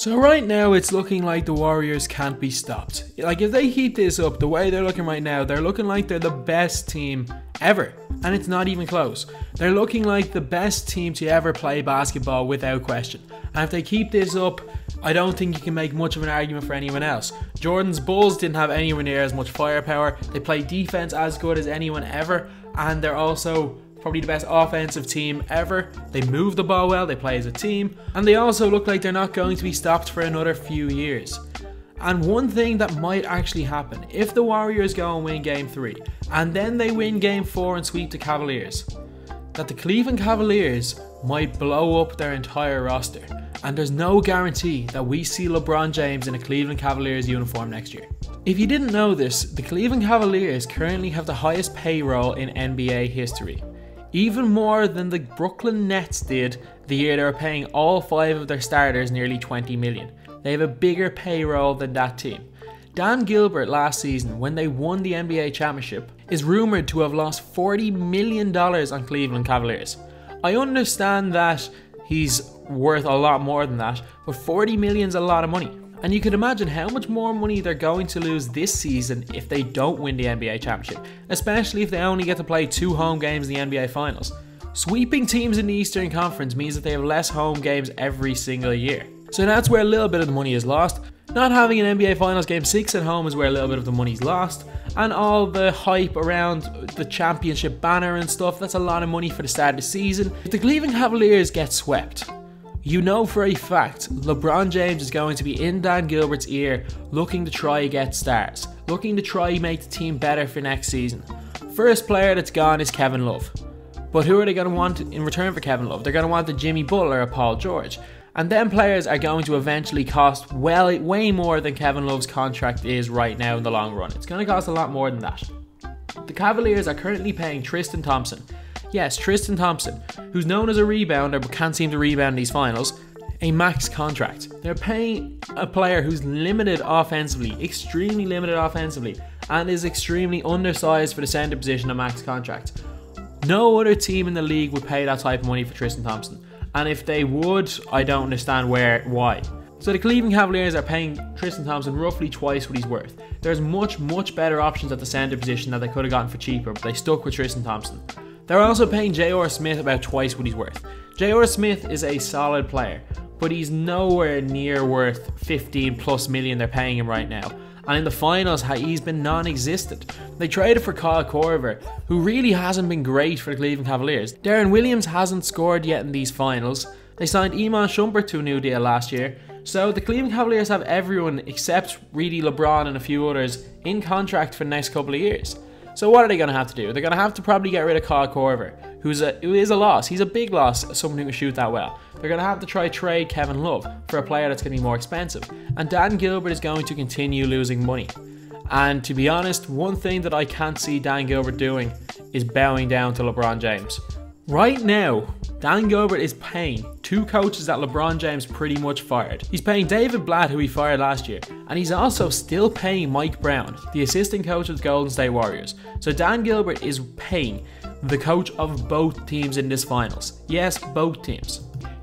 So right now it's looking like the Warriors can't be stopped. Like if they keep this up, the way they're looking right now, they're looking like they're the best team ever. And it's not even close. They're looking like the best team to ever play basketball without question. And if they keep this up, I don't think you can make much of an argument for anyone else. Jordan's Bulls didn't have anywhere near as much firepower. They play defense as good as anyone ever. And they're also probably the best offensive team ever. They move the ball well, they play as a team, and they also look like they're not going to be stopped for another few years. And one thing that might actually happen, if the Warriors go and win Game 3, and then they win Game 4 and sweep the Cavaliers, that the Cleveland Cavaliers might blow up their entire roster. And there's no guarantee that we see LeBron James in a Cleveland Cavaliers uniform next year. If you didn't know this, the Cleveland Cavaliers currently have the highest payroll in NBA history. Even more than the Brooklyn Nets did the year they were paying all 5 of their starters nearly $20 million. They have a bigger payroll than that team. Dan Gilbert last season, when they won the NBA championship, is rumoured to have lost $40 million on Cleveland Cavaliers. I understand that he's worth a lot more than that, but $40 million is a lot of money. And you can imagine how much more money they're going to lose this season if they don't win the NBA championship, especially if they only get to play 2 home games in the NBA finals. Sweeping teams in the Eastern Conference means that they have less home games every single year. So that's where a little bit of the money is lost. Not having an NBA Finals Game 6 at home is where a little bit of the money's lost. And all the hype around the championship banner and stuff, that's a lot of money for the start of the season. If the Cleveland Cavaliers get swept, you know for a fact LeBron James is going to be in Dan Gilbert's ear looking to try get stars, looking to try make the team better for next season. First player that's gone is Kevin Love. But who are they going to want in return for Kevin Love? They're going to want the Jimmy Butler or Paul George. And them players are going to eventually cost way more than Kevin Love's contract is right now in the long run. It's going to cost a lot more than that. The Cavaliers are currently paying Tristan Thompson. Yes, Tristan Thompson, who's known as a rebounder but can't seem to rebound in these finals, a max contract. They're paying a player who's limited offensively, extremely limited offensively, and is extremely undersized for the center position a max contract. No other team in the league would pay that type of money for Tristan Thompson. And if they would, I don't understand why. So the Cleveland Cavaliers are paying Tristan Thompson roughly twice what he's worth. There's much better options at the center position that they could have gotten for cheaper, but they stuck with Tristan Thompson. They're also paying J.R. Smith about twice what he's worth. J.R. Smith is a solid player, but he's nowhere near worth 15 plus million they're paying him right now. And in the finals, he's been non-existent. They traded for Kyle Korver, who really hasn't been great for the Cleveland Cavaliers. Darren Williams hasn't scored yet in these finals. They signed Iman Shumpert to a new deal last year. So the Cleveland Cavaliers have everyone except really LeBron and a few others in contract for the next couple of years. So what are they going to have to do? They're going to have to probably get rid of Kyle Korver, who is a loss. He's a big loss, someone who can shoot that well. They're going to have to try trade Kevin Love for a player that's going to be more expensive. And Dan Gilbert is going to continue losing money. And to be honest, one thing that I can't see Dan Gilbert doing is bowing down to LeBron James. Right now, Dan Gilbert is paying 2 coaches that LeBron James pretty much fired. He's paying David Blatt, who he fired last year, and he's also still paying Mike Brown, the assistant coach of the Golden State Warriors. So Dan Gilbert is paying the coach of both teams in this finals. Yes, both teams.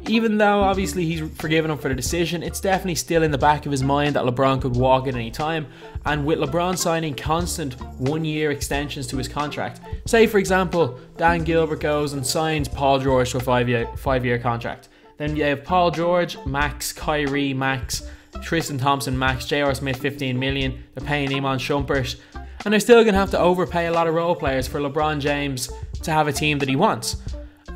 Even though obviously he's forgiven him for the decision, it's definitely still in the back of his mind that LeBron could walk at any time. And with LeBron signing constant 1-year extensions to his contract, say for example, Dan Gilbert goes and signs Paul George to a 5-year contract. Then you have Paul George, max, Kyrie, max, Tristan Thompson, max, J.R. Smith, 15 million. They're paying Iman Shumpert. And they're still going to have to overpay a lot of role players for LeBron James to have a team that he wants.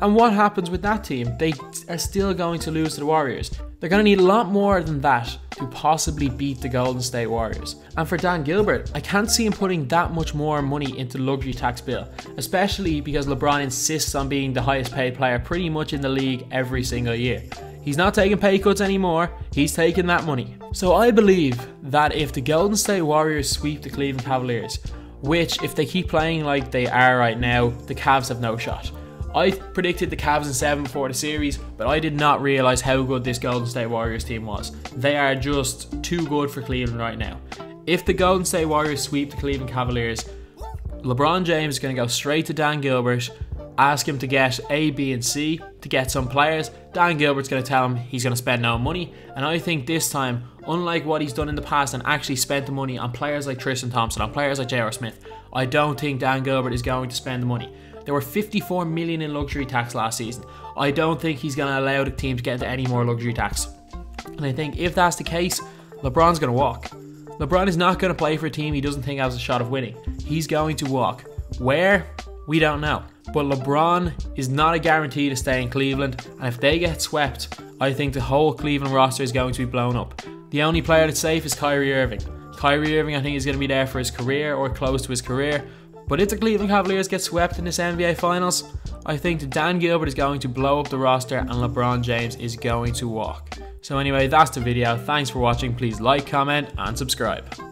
And what happens with that team? They are still going to lose to the Warriors. They're going to need a lot more than that to possibly beat the Golden State Warriors. And for Dan Gilbert, I can't see him putting that much more money into the luxury tax bill, especially because LeBron insists on being the highest paid player pretty much in the league every single year. He's not taking pay cuts anymore, he's taking that money. So I believe that if the Golden State Warriors sweep the Cleveland Cavaliers, which if they keep playing like they are right now, the Cavs have no shot. I predicted the Cavs in 7 before the series, but I did not realise how good this Golden State Warriors team was. They are just too good for Cleveland right now. If the Golden State Warriors sweep the Cleveland Cavaliers, LeBron James is going to go straight to Dan Gilbert, ask him to get A, B and C, to get some players. Dan Gilbert's going to tell him he's going to spend no money, and I think this time, unlike what he's done in the past and actually spent the money on players like Tristan Thompson, on players like J.R. Smith, I don't think Dan Gilbert is going to spend the money. There were 54 million in luxury tax last season. I don't think he's going to allow the team to get into any more luxury tax. And I think if that's the case, LeBron's going to walk. LeBron is not going to play for a team he doesn't think has a shot of winning. He's going to walk. Where? We don't know. But LeBron is not a guarantee to stay in Cleveland, and if they get swept, I think the whole Cleveland roster is going to be blown up. The only player that's safe is Kyrie Irving. Kyrie Irving, I think, is going to be there for his career or close to his career. But if the Cleveland Cavaliers get swept in this NBA Finals, I think that Dan Gilbert is going to blow up the roster and LeBron James is going to walk. So anyway, that's the video. Thanks for watching. Please like, comment, and subscribe.